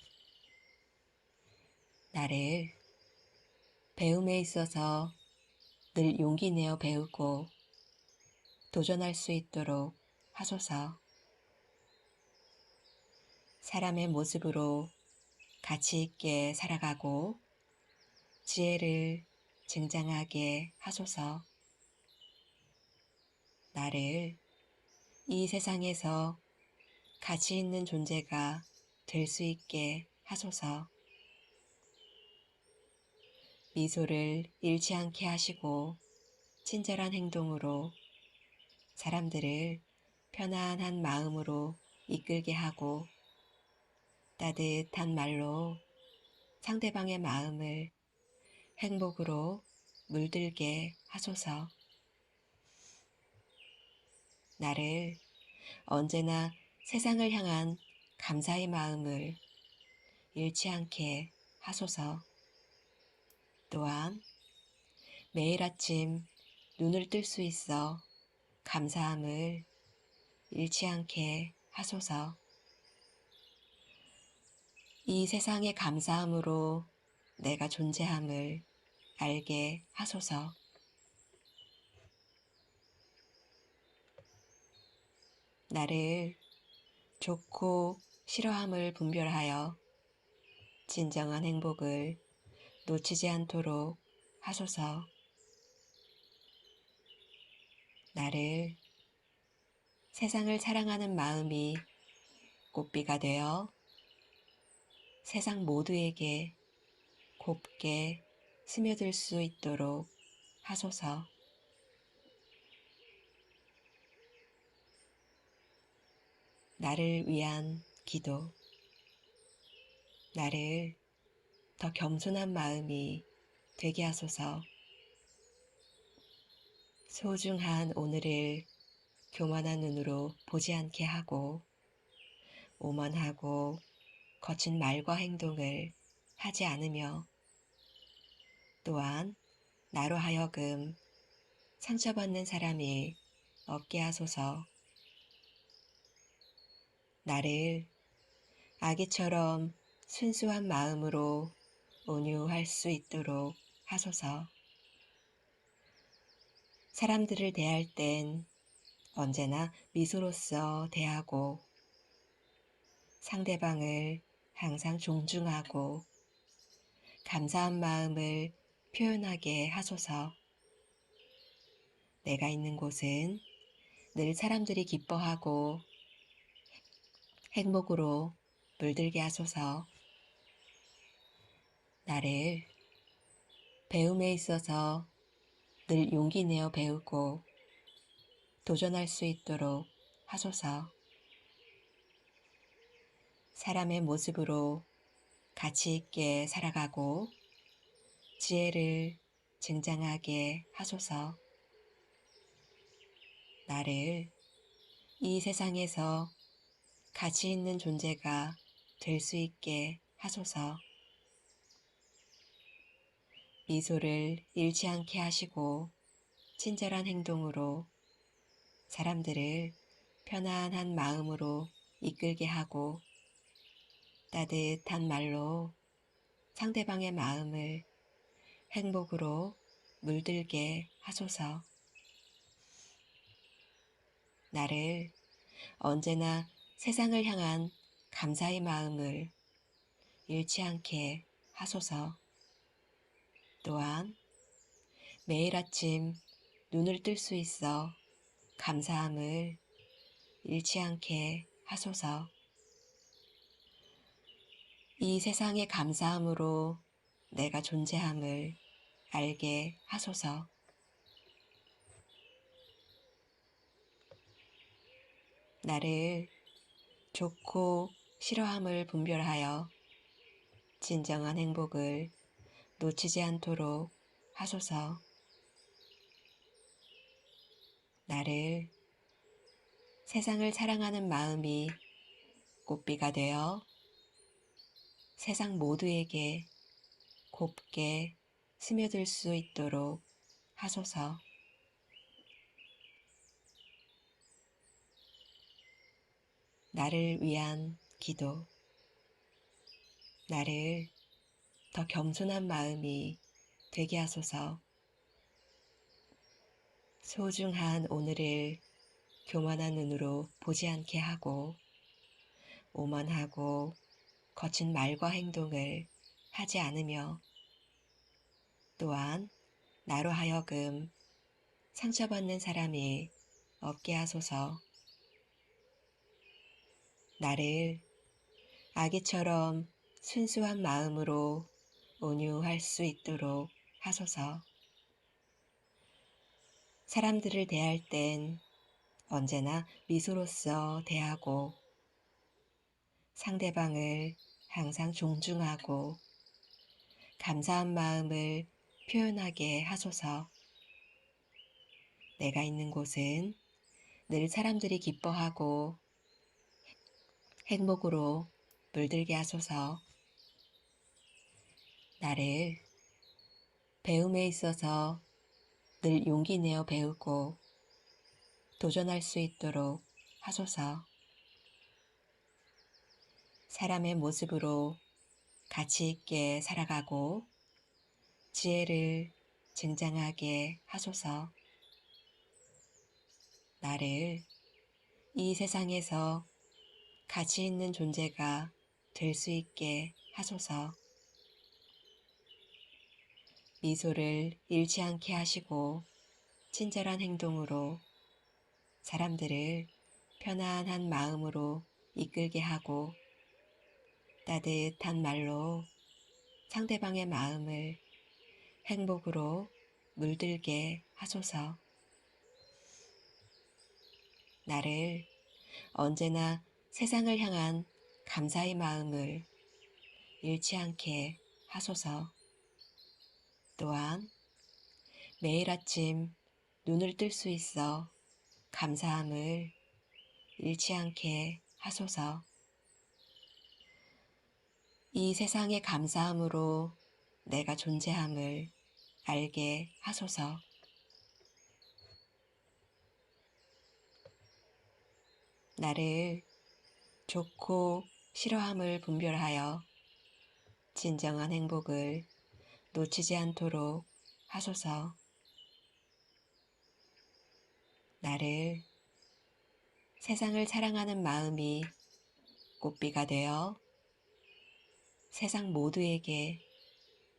나를 배움에 있어서 늘 용기 내어 배우고 도전할 수 있도록 하소서. 사람의 모습으로 가치 있게 살아가고 지혜를 증장하게 하소서. 나를 이 세상에서 가치 있는 존재가 될 수 있게 하소서. 미소를 잃지 않게 하시고 친절한 행동으로 사람들을 편안한 마음으로 이끌게 하고 따뜻한 말로 상대방의 마음을 행복으로 물들게 하소서. 나를 언제나 세상을 향한 감사의 마음을 잃지 않게 하소서. 또한 매일 아침 눈을 뜰 수 있어 감사함을 잃지 않게 하소서. 이 세상의 감사함으로 내가 존재함을 알게 하소서. 나를 좋고 싫어함을 분별하여 진정한 행복을 놓치지 않도록 하소서. 나를 세상을 사랑하는 마음이 꽃비가 되어 세상 모두에게 곱게 스며들 수 있도록 하소서. 나를 위한 기도. 나를 더 겸손한 마음이 되게 하소서. 소중한 오늘을 교만한 눈으로 보지 않게 하고 오만하고 거친 말과 행동을 하지 않으며 또한 나로 하여금 상처받는 사람이 없게 하소서. 나를 아기처럼 순수한 마음으로 온유할 수 있도록 하소서. 사람들을 대할 땐 언제나 미소로써 대하고 상대방을 항상 존중하고 감사한 마음을 표현하게 하소서. 내가 있는 곳은 늘 사람들이 기뻐하고 행복으로 물들게 하소서. 나를 배움에 있어서 늘 용기 내어 배우고 도전할 수 있도록 하소서. 사람의 모습으로 가치 있게 살아가고 지혜를 증장하게 하소서. 나를 이 세상에서 가치 있는 존재가 될 수 있게 하소서. 미소를 잃지 않게 하시고 친절한 행동으로 사람들을 편안한 마음으로 이끌게 하고 따뜻한 말로 상대방의 마음을 행복으로 물들게 하소서. 나를 언제나 세상을 향한 감사의 마음을 잃지 않게 하소서. 또한 매일 아침 눈을 뜰 수 있어 감사함을 잃지 않게 하소서. 이 세상의 감사함으로 내가 존재함을 알게 하소서. 나를 좋고 싫어함을 분별하여 진정한 행복을 놓치지 않도록 하소서. 나를 세상을 사랑하는 마음이 꽃비가 되어 세상 모두에게 곱게 스며들 수 있도록 하소서. 나를 위한 기도. 나를 더 겸손한 마음이 되게 하소서. 소중한 오늘을 교만한 눈으로 보지 않게 하고 오만하고 거친 말과 행동을 하지 않으며 또한 나로 하여금 상처받는 사람이 없게 하소서. 나를 아기처럼 순수한 마음으로 온유할 수 있도록 하소서. 사람들을 대할 땐 언제나 미소로써 대하고 상대방을 항상 존중하고 감사한 마음을 표현하게 하소서. 내가 있는 곳은 늘 사람들이 기뻐하고 행복으로 물들게 하소서. 나를 배움에 있어서 늘 용기 내어 배우고 도전할 수 있도록 하소서. 사람의 모습으로 가치 있게 살아가고 지혜를 증장하게 하소서. 나를 이 세상에서 가치 있는 존재가 될 수 있게 하소서. 미소를 잃지 않게 하시고 친절한 행동으로 사람들을 편안한 마음으로 이끌게 하고 따뜻한 말로 상대방의 마음을 행복으로 물들게 하소서. 나를 언제나 세상을 향한 감사의 마음을 잃지 않게 하소서. 또한 매일 아침 눈을 뜰 수 있어 감사함을 잃지 않게 하소서. 이 세상의 감사함으로 내가 존재함을 알게 하소서. 나를 좋고 싫어함을 분별하여 진정한 행복을 놓치지 않도록 하소서. 나를 세상을 사랑하는 마음이 꽃비가 되어 세상 모두에게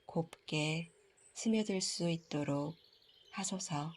곱게 스며들 수 있도록 하소서.